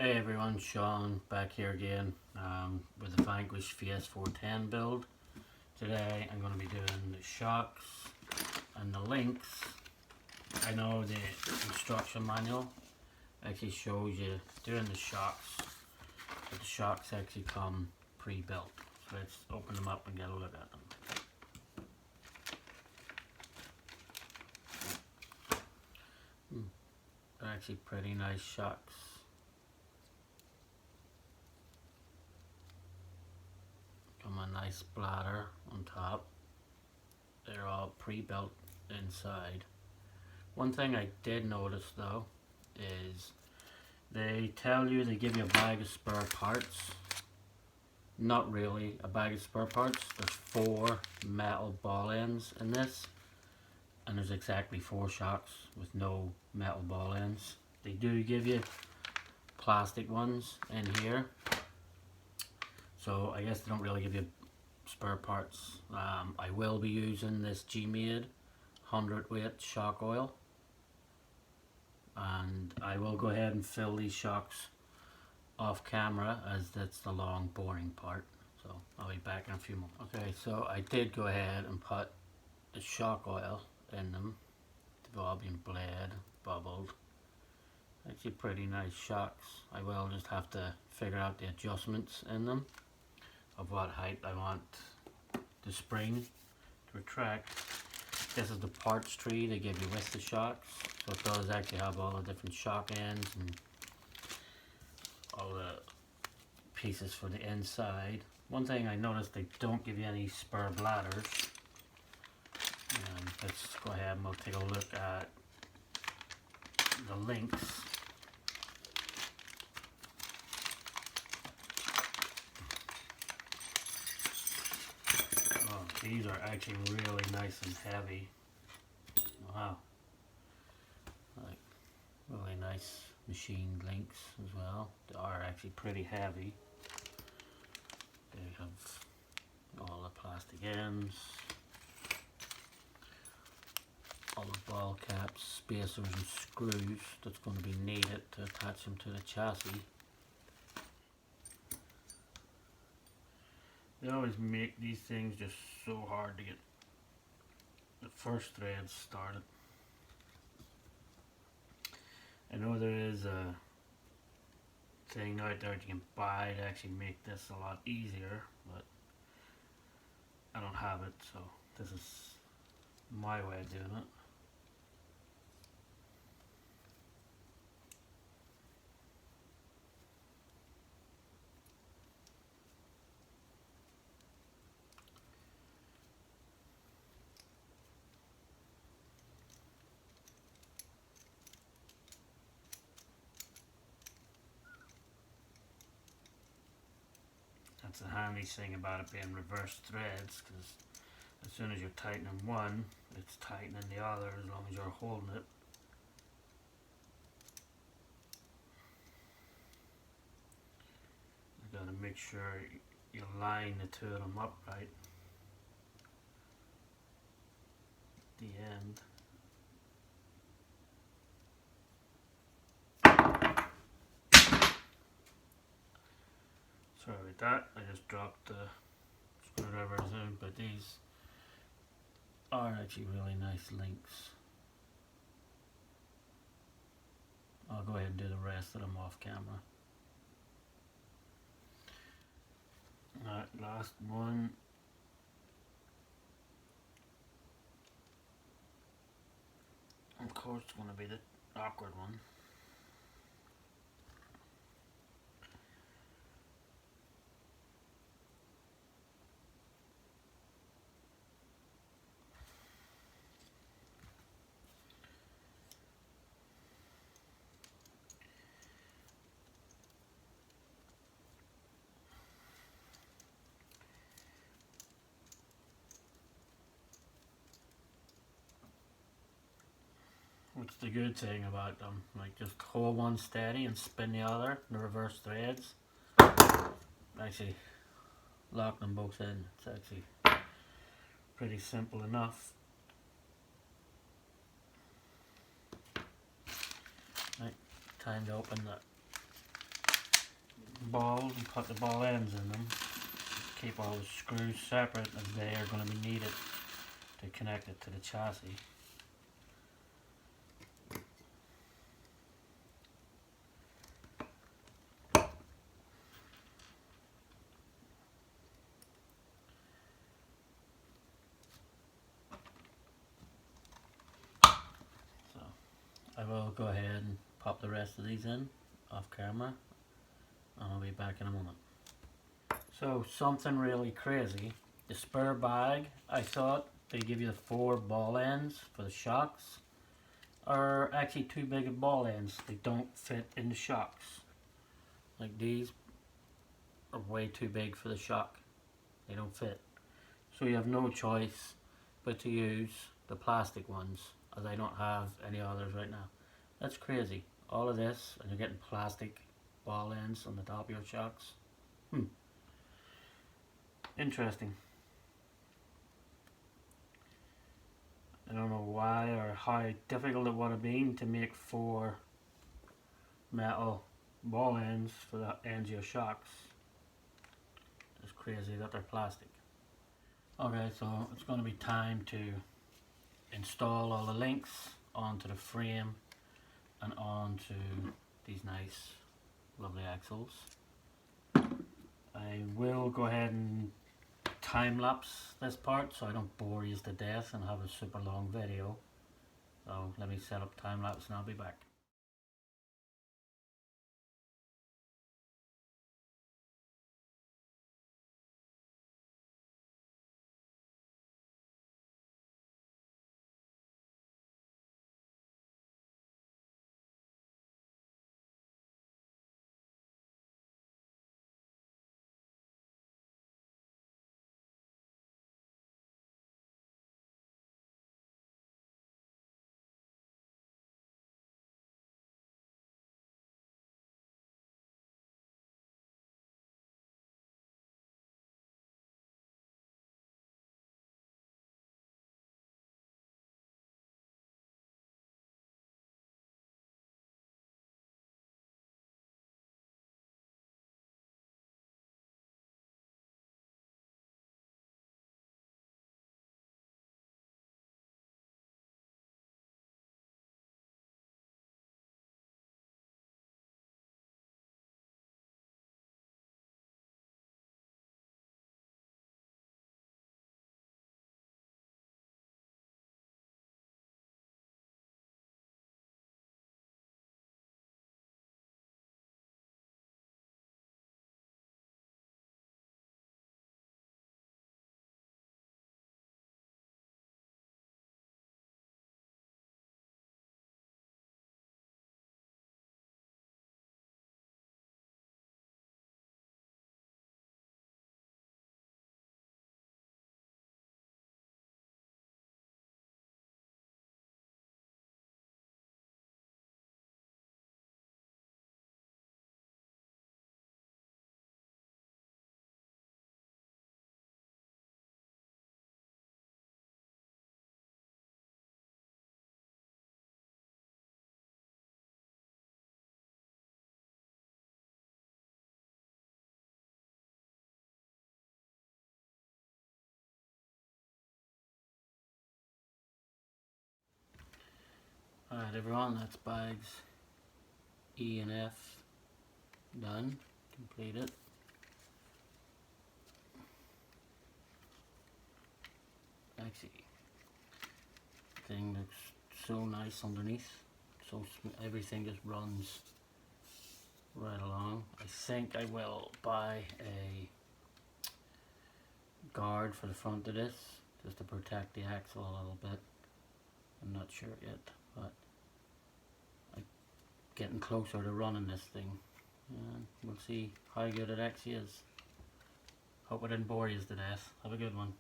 Hey everyone, Sean back here again with the Vanquish VS410 build. Today I'm going to be doing the shocks and the links. I know the instruction manual actually shows you doing the shocks, but the shocks actually come pre-built. So let's open them up and get a look at them. They're actually pretty nice shocks. Come a nice bladder on top. They're all pre-built inside. One thing I did notice though is they tell you they give you a bag of spare parts. Not really a bag of spare parts. There's 4 metal ball ends in this, and there's exactly 4 shocks with no metal ball ends. They do give you plastic ones in here, so I guess they don't really give you spare parts. I will be using this G-Made 100 weight shock oil, and I will go ahead and fill these shocks off camera as that's the long boring part, so I'll be back in a few moments. Okay, so I did go ahead and put the shock oil in them. They've all been bled, bubbled. Actually pretty nice shocks. I will just have to figure out the adjustments in them of what height I want the spring to retract. This is the parts tree they give you with the shocks, so it does actually have all the different shock ends and all the pieces for the inside. One thing I noticed, they don't give you any spare bladders. Let's go ahead and we'll take a look at the links. Oh, these are actually really nice and heavy. Wow. Like, really nice machined links as well. They are actually pretty heavy. They have all the plastic ends, all the ball caps, spacers and screws that's going to be needed to attach them to the chassis. They always make these things just so hard to get the first threads started. I know there is a thing out there that you can buy to actually make this a lot easier, but I don't have it, so this is my way of doing it. That's the handy thing about it being reverse threads, because as soon as you're tightening one, it's tightening the other as long as you're holding it. You gotta make sure you line the 2 of them up right at the end. Sorry about that, I just dropped the screwdrivers in, but these are actually really nice links. I'll go ahead and do the rest of them off camera. Alright, last one. Of course it's going to be the awkward one. What's the good thing about them? Like, just hold one steady and spin the other, the reverse threads. Actually, lock them both in. It's actually pretty simple enough. Right, time to open the balls and put the ball ends in them. Keep all the screws separate as they are going to be needed to connect it to the chassis. So I will go ahead and pop the rest of these in off camera, and I'll be back in a moment. So something really crazy. The spare bag, I thought they give you the 4 ball ends for the shocks, are actually too big of ball ends. They don't fit in the shocks. Like these are way too big for the shock. They don't fit. So you have no choice but to use the plastic ones, as I don't have any others right now. That's crazy. All of this and you're getting plastic ball ends on the top of your shocks. Interesting. I don't know why or how difficult it would have been to make 4 metal ball ends for the ends of your shocks. It's crazy that they're plastic. Okay, so it's going to be time to install all the links onto the frame and onto these nice lovely axles. I will go ahead and time lapse this part so I don't bore you to death and have a super long video. So let me set up time lapse and I'll be back. Alright everyone, that's bags E and F done, completed. Actually, thing looks so nice underneath. So everything just runs right along. I think I will buy a guard for the front of this just to protect the axle a little bit. I'm not sure yet, but I'm getting closer to running this thing, and we'll see how good it actually is. Hope I didn't bore you to death. Have a good one.